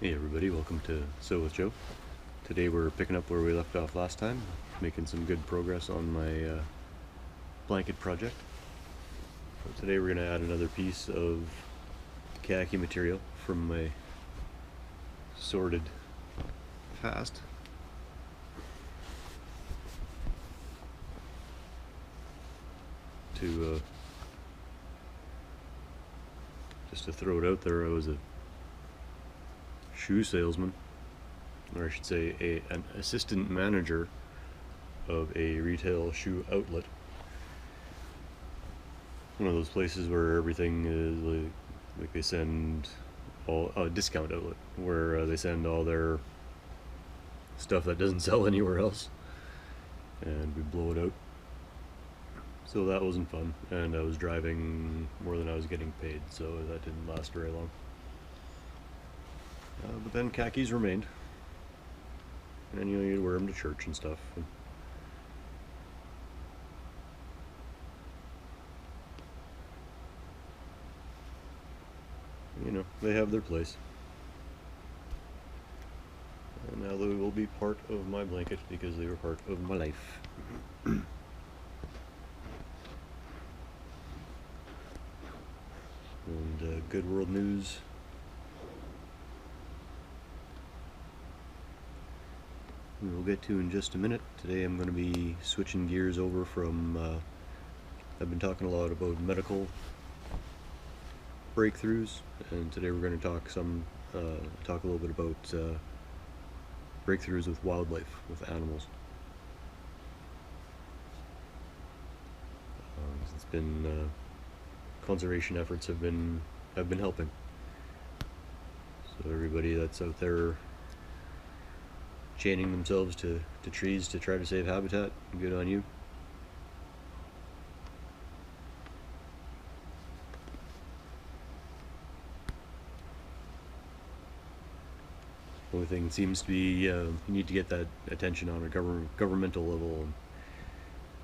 Hey everybody, welcome to SwJ. Today we're picking up where we left off last time, making some good progress on my blanket project. So today we're going to add another piece of khaki material from my sorted past. Just to throw it out there, I was a shoe salesman, or I should say an assistant manager of a retail shoe outlet. One of those places where everything is like they send all a discount outlet where they send all their stuff that doesn't sell anywhere else, and we blow it out. So that wasn't fun, and I was driving more than I was getting paid, so that didn't last very long. But then khakis remained, and you'd wear them to church and stuff. And, they have their place. And now they will be part of my blanket because they were part of my life. And good world news. We'll get to in just a minute. Today I'm going to be switching gears over from, I've been talking a lot about medical breakthroughs, and today we're going to talk a little bit about breakthroughs with wildlife, with animals. It's been conservation efforts have been helping. So everybody that's out there chaining themselves to trees to try to save habitat, good on you. Only thing seems to be you need to get that attention on a governmental level.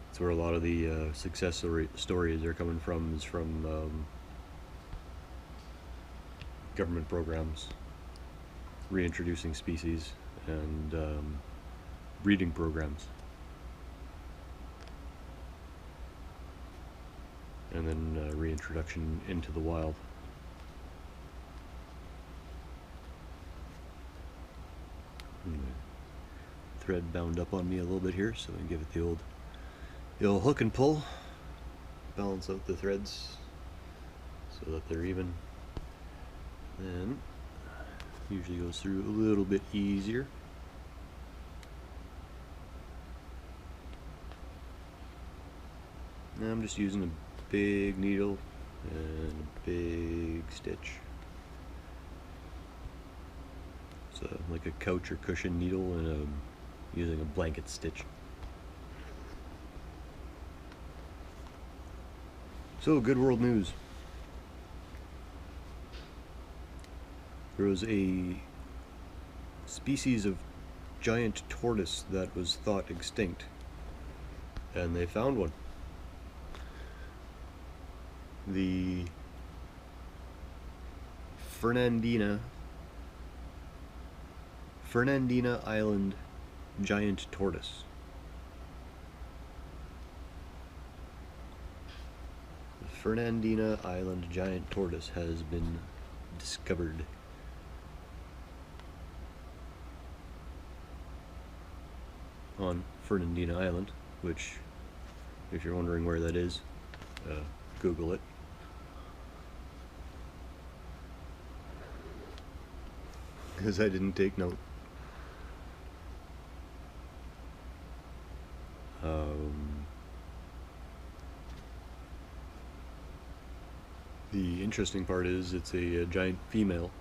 That's where a lot of the success stories are coming from, is from government programs reintroducing species and breeding programs, and then reintroduction into the wild. Thread bound up on me a little bit here, so I give it the old hook and pull, balance out the threads so that they're even. Then usually goes through a little bit easier. Now I'm just using a big needle and a big stitch. So like a couch or cushion needle, and using a blanket stitch. So good world news. There was a species of giant tortoise that was thought extinct, and they found one. The Fernandina Island giant tortoise. The Fernandina Island giant tortoise has been discovered. On Fernandina Island, which, if you're wondering where that is, Google it. Because I didn't take note. The interesting part is it's a giant female,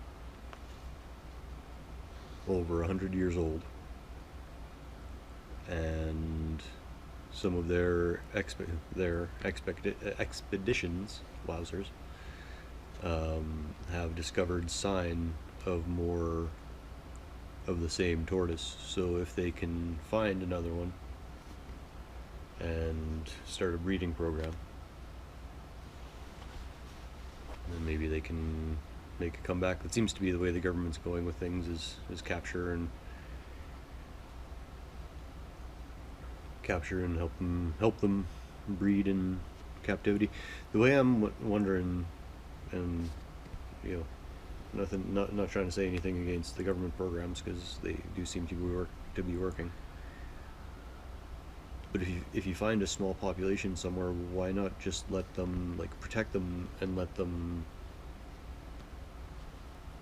over 100 years old, and some of their expeditions, wowzers, have discovered sign of more of the same tortoise. So if they can find another one and start a breeding program, then maybe they can make a comeback. That seems to be the way the government's going with things, is capture and help them breed in captivity. The way I'm wondering, and you know, not trying to say anything against the government programs, because they do seem to be working. But if you find a small population somewhere, why not just let them, like, protect them and let them,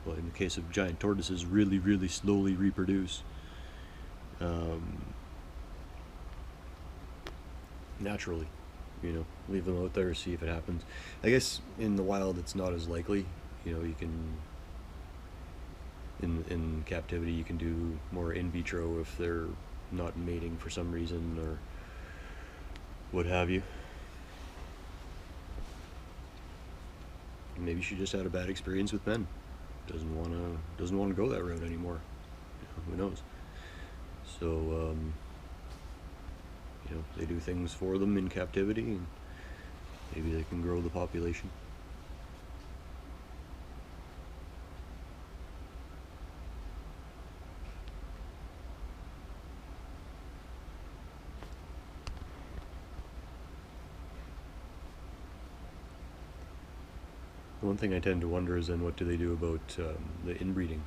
well, in the case of giant tortoises, really, really slowly reproduce. Naturally, you know, leave them out there, see if it happens. I guess in the wild it's not as likely. You know, you can, in captivity, you can do more in vitro if they're not mating for some reason or what have you. Maybe she just had a bad experience with men. Doesn't want to go that route anymore. You know, who knows? So you know, they do things for them in captivity, and maybe they can grow the population. One thing I tend to wonder is then what do they do about the inbreeding,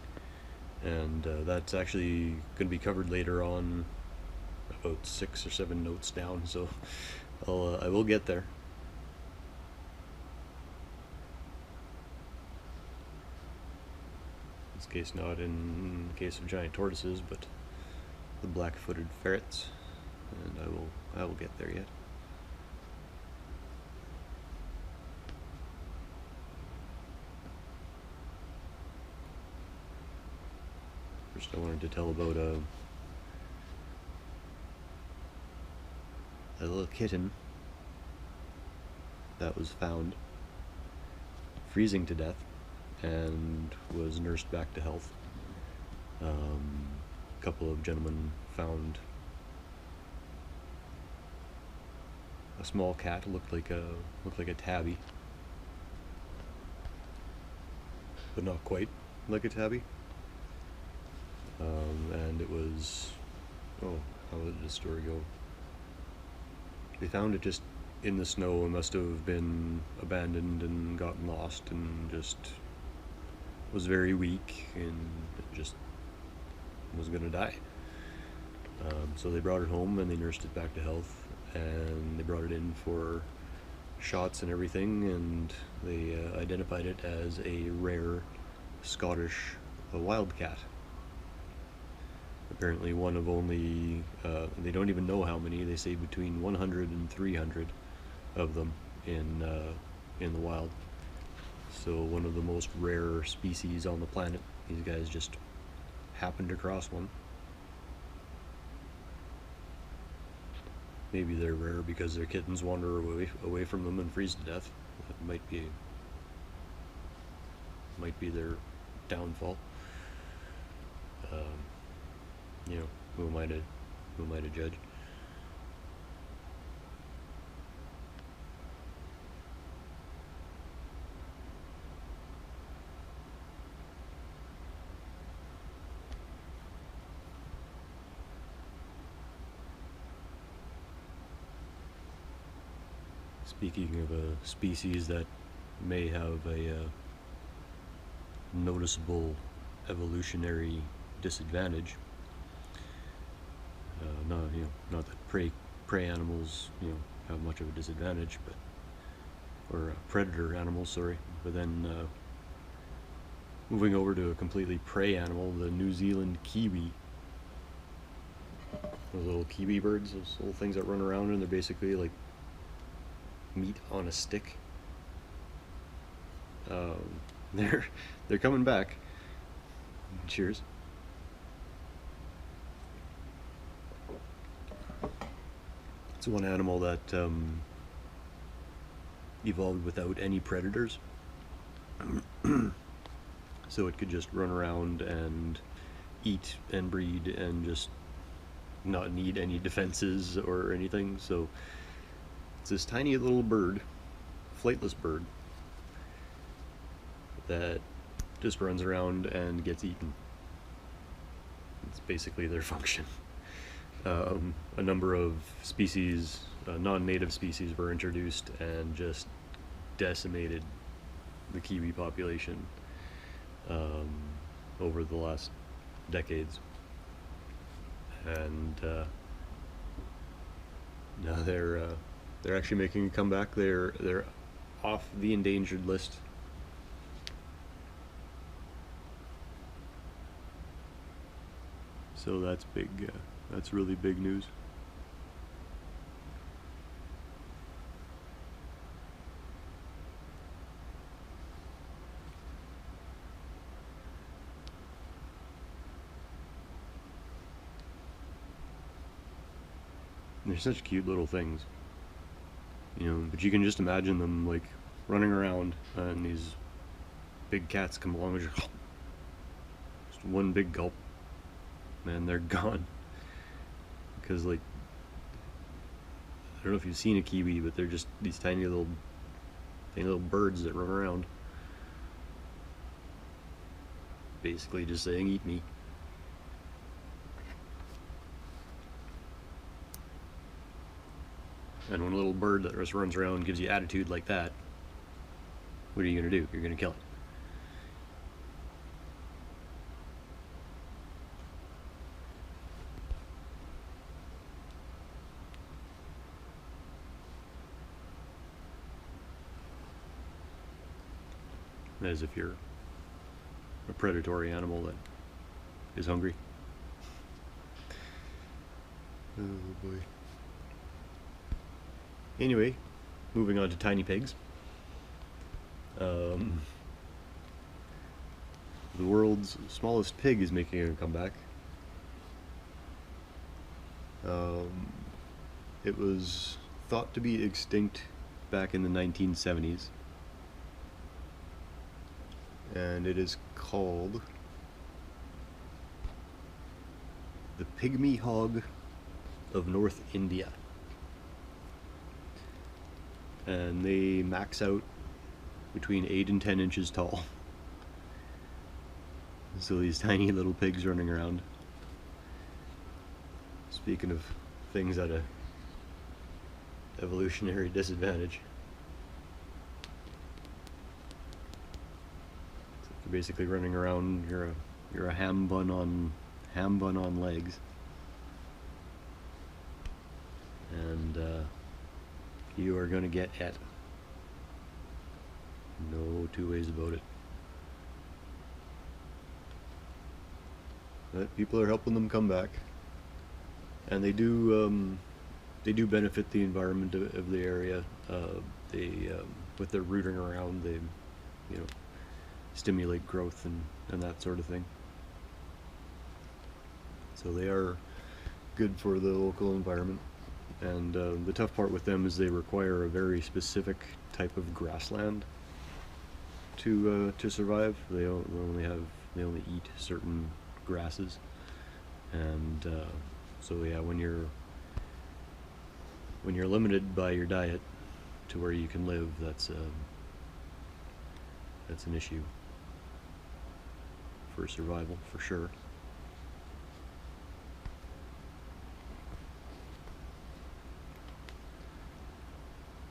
and that's actually going to be covered later on, about 6 or 7 notes down. So I will get there. In this case, not in the case of giant tortoises, but the black-footed ferrets, and I will get there yet. First, I wanted to tell about a little kitten that was found freezing to death and was nursed back to health. A couple of gentlemen found a small cat, looked like a tabby, but not quite like a tabby. And it was, how did the story go? They found it just in the snow and must have been abandoned and gotten lost, and just was very weak and just was gonna die. So they brought it home and they nursed it back to health, and they brought it in for shots and everything, and they identified it as a rare Scottish wildcat. Apparently one of only, they don't even know how many, they say between 100 and 300 of them in the wild. So one of the most rare species on the planet. These guys just happened across one. Maybe they're rare because their kittens wander away from them and freeze to death. That might be their downfall. You know, who am I to judge? Speaking of a species that may have a noticeable evolutionary disadvantage, not that prey animals, have much of a disadvantage, or predator animals, sorry. But then moving over to a completely prey animal, the New Zealand Kiwi. Those little kiwi birds, those little things that run around, and they're basically like meat on a stick. They're coming back. Cheers. It's one animal that evolved without any predators, so it could just run around and eat and breed and just not need any defenses or anything. So it's this tiny little bird, flightless bird, that just runs around and gets eaten. It's basically their function. A number of species, non-native species, were introduced and just decimated the kiwi population over the last decades. And now they're actually making a comeback. They're off the endangered list. So that's big. That's really big news. They're such cute little things, you know, but you can just imagine them like running around and these big cats come along and just one big gulp, man, they're gone. Because, like, I don't know if you've seen a kiwi, but they're just these tiny little birds that run around, basically just saying, eat me. And when a little bird that just runs around gives you attitude like that, what are you going to do? You're going to kill it. As if you're a predatory animal that is hungry. Oh boy. Anyway, moving on to tiny pigs. The world's smallest pig is making a comeback. It was thought to be extinct back in the 1970s. And it is called the pygmy hog of North India. And they max out between 8 and 10 inches tall. So these tiny little pigs running around. Speaking of things at a evolutionary disadvantage. You're basically running around, you're a ham bun on legs. And you are going to get et. No two ways about it. But people are helping them come back, and they do benefit the environment of the area. With their rooting around, they, you know, stimulate growth and that sort of thing. So they are good for the local environment. And the tough part with them is they require a very specific type of grassland to survive. They only eat certain grasses, and so yeah, when you're limited by your diet to where you can live, that's an issue for survival, for sure.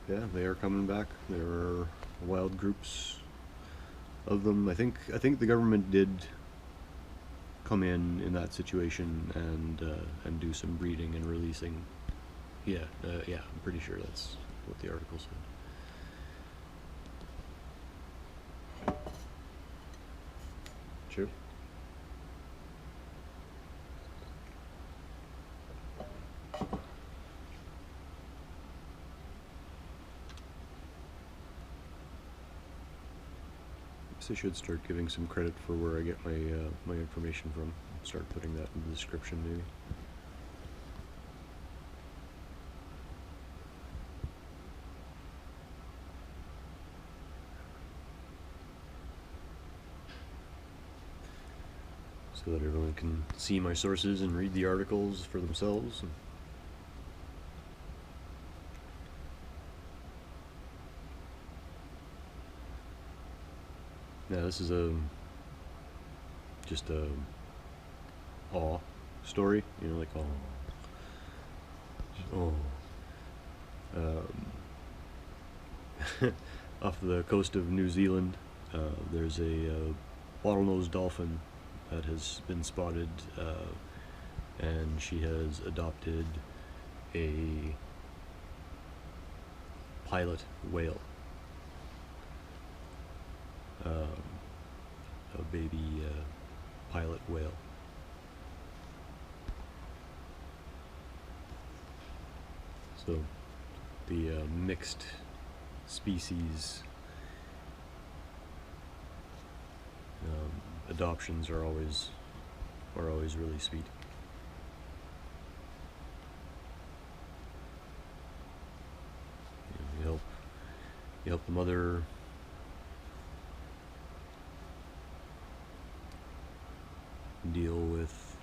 Yeah, they are coming back. There are wild groups of them. I think the government did come in that situation and do some breeding and releasing. Yeah, I'm pretty sure that's what the article said. Sure. I should start giving some credit for where I get my my information from. Start putting that in the description, maybe. So that everyone can see my sources and read the articles for themselves. Yeah, this is a just a awe story, you know, like oh. Off the coast of New Zealand, there's a bottlenose dolphin that has been spotted, and she has adopted a pilot whale, a baby pilot whale. So the mixed species adoptions are always really sweet. You help the mother deal with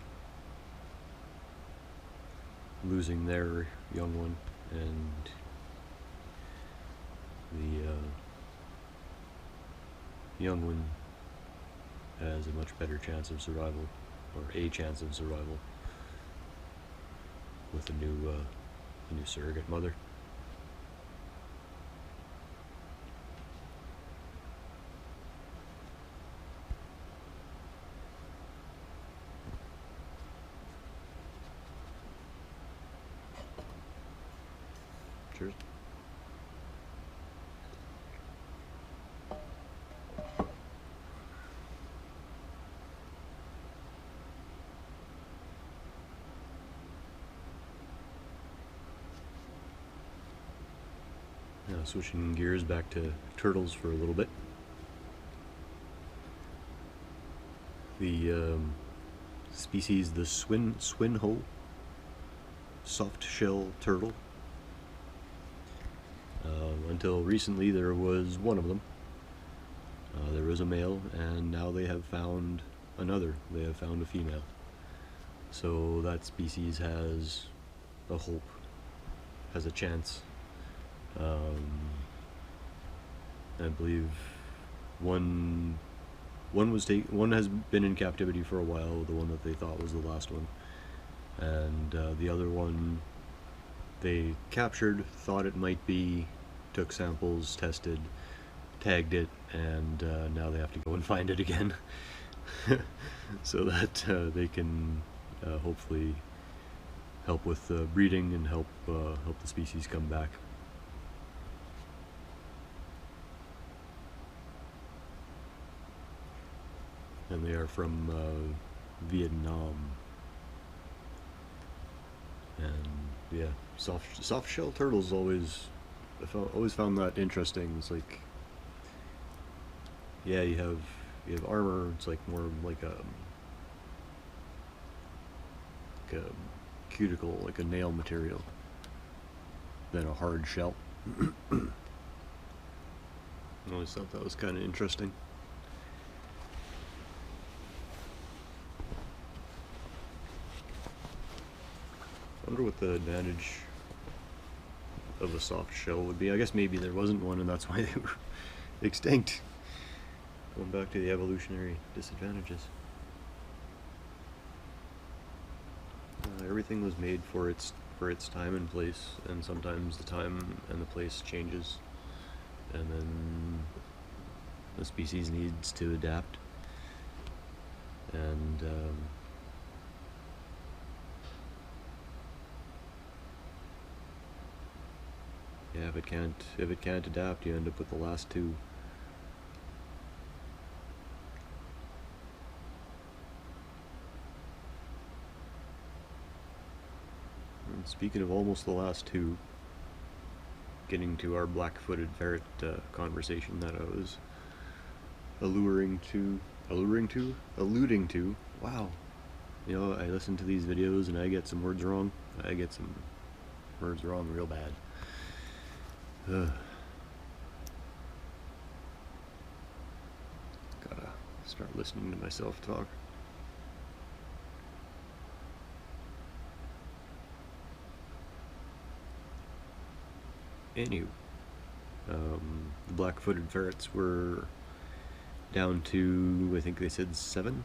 losing their young one, and the young one has a much better chance of survival, or a chance of survival, with a new surrogate mother. Cheers. Now switching gears back to turtles for a little bit. The species, the swinho soft shell turtle. Until recently there was one of them. There was a male, and now they have found another. They have found a female. So that species has a hope, has a chance. I believe one has been in captivity for a while, the one that they thought was the last one, and the other one they captured, thought it might be, took samples, tested, tagged it, and now they have to go and find it again so that they can hopefully help with breeding and help the species come back. And they are from Vietnam. And yeah, soft shell turtles I've always found that interesting. It's like, yeah, you have armor. It's like more like a cuticle, like a nail material, than a hard shell. I always thought that was kind of interesting. I wonder what the advantage of a soft shell would be. I guess maybe there wasn't one and that's why they were extinct. Going back to the evolutionary disadvantages. Everything was made for its time and place, and sometimes the time and the place changes, and then the species needs to adapt. And yeah, if it can't adapt, you end up with the last two. And speaking of almost the last two, getting to our black-footed ferret conversation that I was alluding to. Wow. You know, I listen to these videos and I get some words wrong. I get some words wrong real bad. Gotta start listening to myself talk. Anywho, the black-footed ferrets were down to, I think they said 7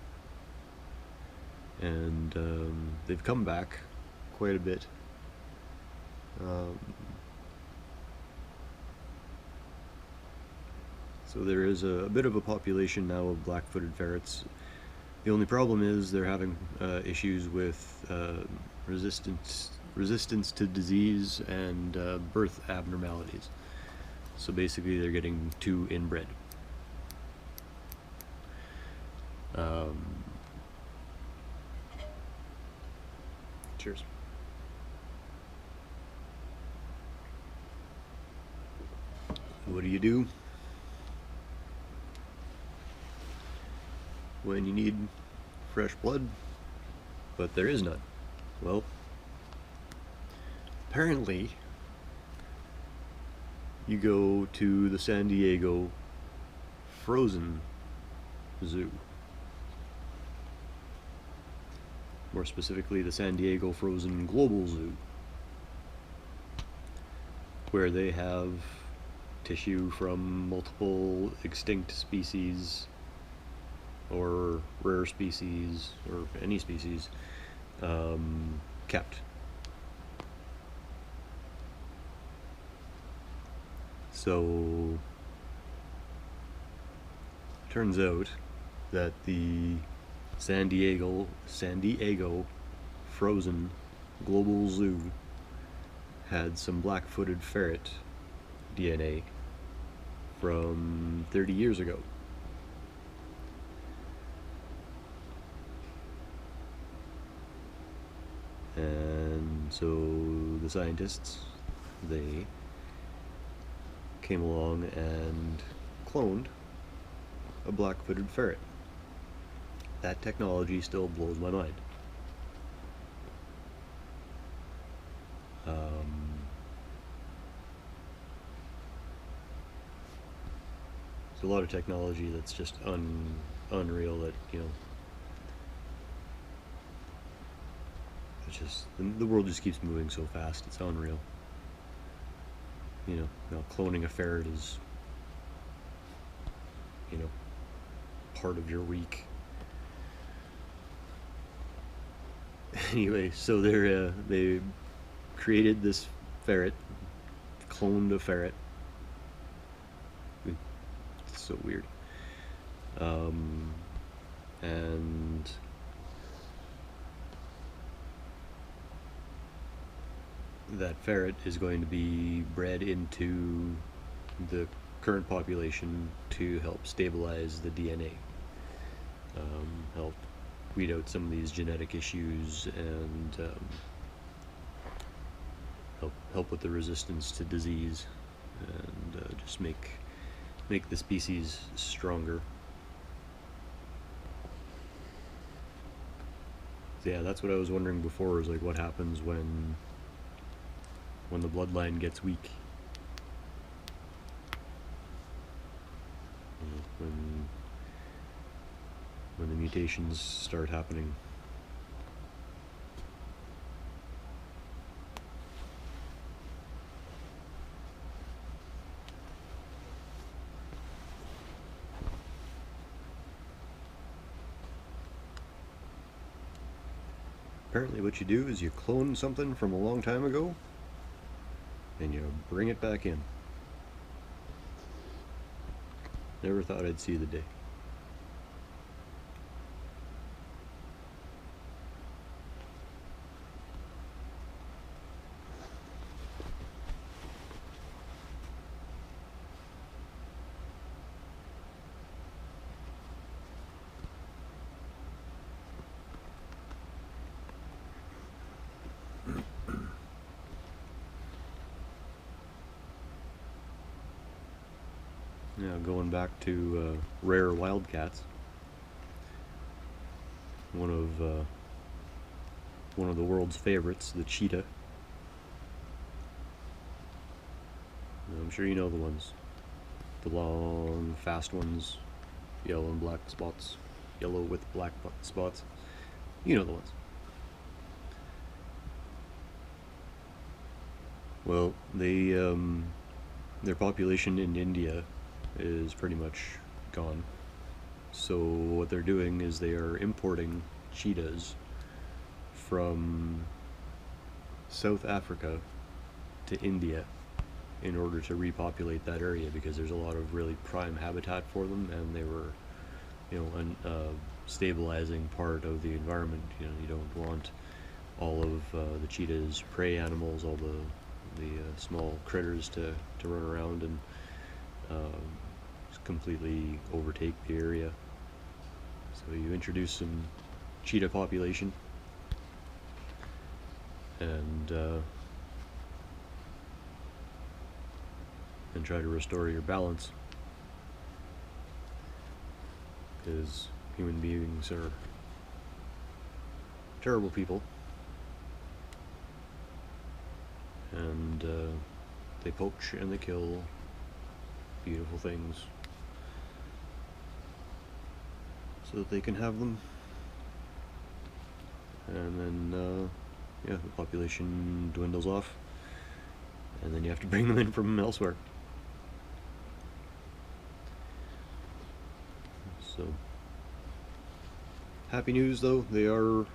and they've come back quite a bit. So there is a bit of a population now of black-footed ferrets. The only problem is they're having issues with resistance to disease and birth abnormalities. So basically they're getting too inbred. Cheers. What do when you need fresh blood, but there is none? Well, apparently you go to the San Diego Frozen Zoo. More specifically, the San Diego Frozen Global Zoo, where they have tissue from multiple extinct species or rare species or any species kept. So turns out that the San Diego Frozen Global Zoo had some black-footed ferret DNA from 30 years ago. And so the scientists, they came along and cloned a black-footed ferret. That technology still blows my mind. There's a lot of technology that's just unreal that, you know, it's just, the world just keeps moving so fast, it's unreal. You know, cloning a ferret is, you know, part of your week. Anyway, so they created this ferret, cloned a ferret. It's so weird. And that ferret is going to be bred into the current population to help stabilize the DNA, help weed out some of these genetic issues, and help with the resistance to disease, and just make the species stronger. So yeah, that's what I was wondering before, is like what happens when the bloodline gets weak. You know, when the mutations start happening. Apparently what you do is you clone something from a long time ago and you bring it back in. Never thought I'd see the day. Now going back to rare wildcats, one of the world's favorites, the cheetah. I'm sure you know the ones, the long, fast ones, yellow and black spots, yellow with black spots. You know the ones. Well, their population in India is pretty much gone. So what they're doing is they are importing cheetahs from South Africa to India in order to repopulate that area, because there's a lot of really prime habitat for them, and they were, stabilizing part of the environment. You don't want all of the cheetah's prey animals, all the small critters to run around and just completely overtake the area. So you introduce some cheetah population, and try to restore your balance, because human beings are terrible people, and they poach and they kill beautiful things so that they can have them, and then the population dwindles off, and then you have to bring them in from elsewhere. So, happy news though, they are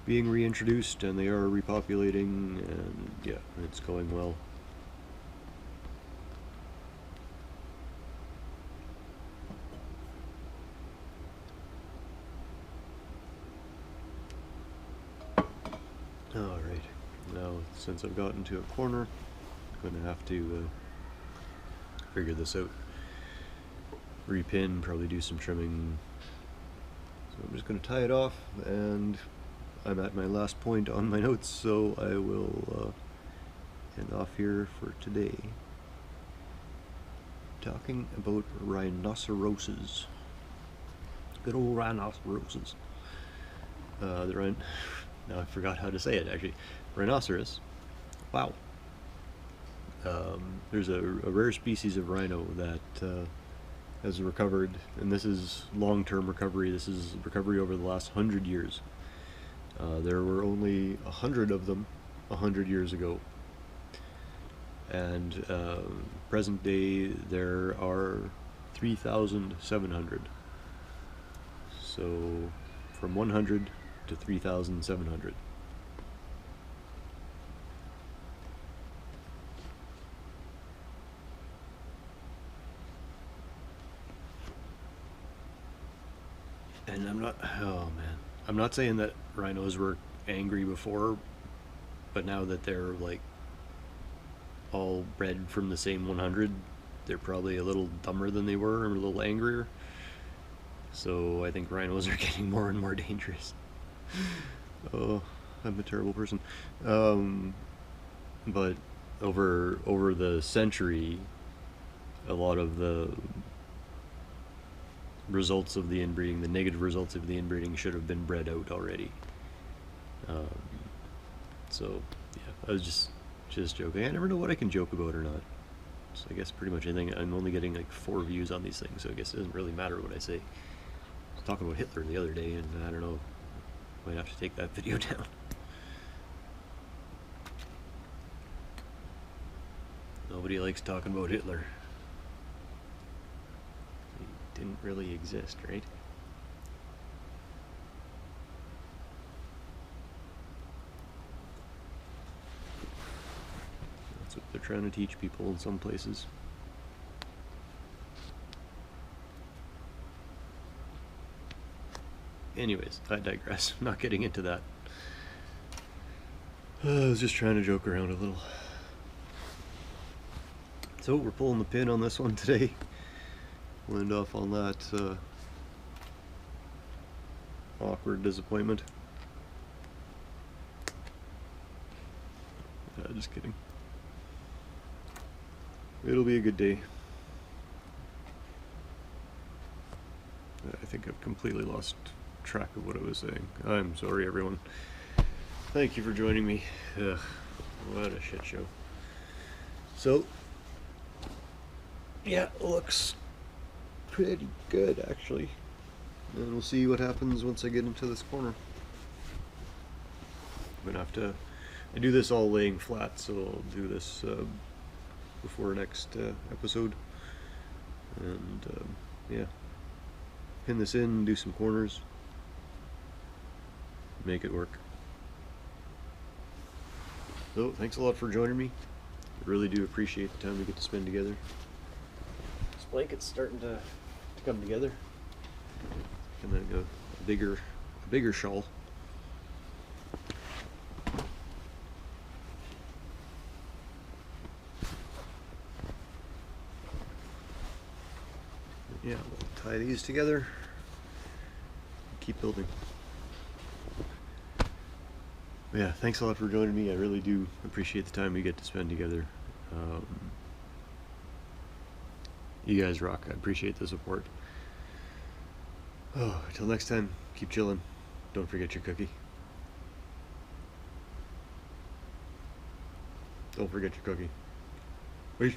being reintroduced and they are repopulating, and yeah, it's going well. Alright, now since I've gotten to a corner, I'm going to have to figure this out. Repin, probably do some trimming. So I'm just going to tie it off, and I'm at my last point on my notes, so I will end off here for today. Talking about rhinoceroses. Good old rhinoceroses. Now I forgot how to say it, actually. Rhinoceros. Wow. There's a rare species of rhino that has recovered, and this is long-term recovery. This is recovery over the last 100 years. There were only 100 of them 100 years ago, and present day there are 3,700. So from 100 to 3,700. And I'm not saying that rhinos were angry before, but now that they're like all bred from the same 100, they're probably a little dumber than they were, or a little angrier. So I think rhinos are getting more and more dangerous. Oh, I'm a terrible person. But over the century, a lot of the results of the inbreeding, the negative results of the inbreeding, should have been bred out already. So yeah, I was just joking. I never know what I can joke about or not. So I guess pretty much anything. I'm only getting like 4 views on these things, so I guess it doesn't really matter what I say. I was talking about Hitler the other day, and I don't know, might have to take that video down. Nobody likes talking about Hitler. He didn't really exist, right? That's what they're trying to teach people in some places. Anyways, I digress. I'm not getting into that. I was just trying to joke around a little. So we're pulling the pin on this one today. We'll end off on that awkward disappointment. Just kidding. It'll be a good day. I think I've completely lost track of what I was saying. I'm sorry, everyone. Thank you for joining me. Ugh, what a shit show. So, yeah, looks pretty good, actually. And we'll see what happens once I get into this corner. I'm gonna have to... I do this all laying flat, so I'll do this before next episode. And, yeah. Pin this in, do some corners. make it work. So, thanks a lot for joining me. I really do appreciate the time we get to spend together. This blanket's starting to come together. And then a bigger shawl. Yeah, we'll tie these together. Keep building. But yeah, thanks a lot for joining me. I really do appreciate the time we get to spend together. You guys rock. I appreciate the support. Oh, until next time, keep chilling. Don't forget your cookie. Don't forget your cookie. Peace.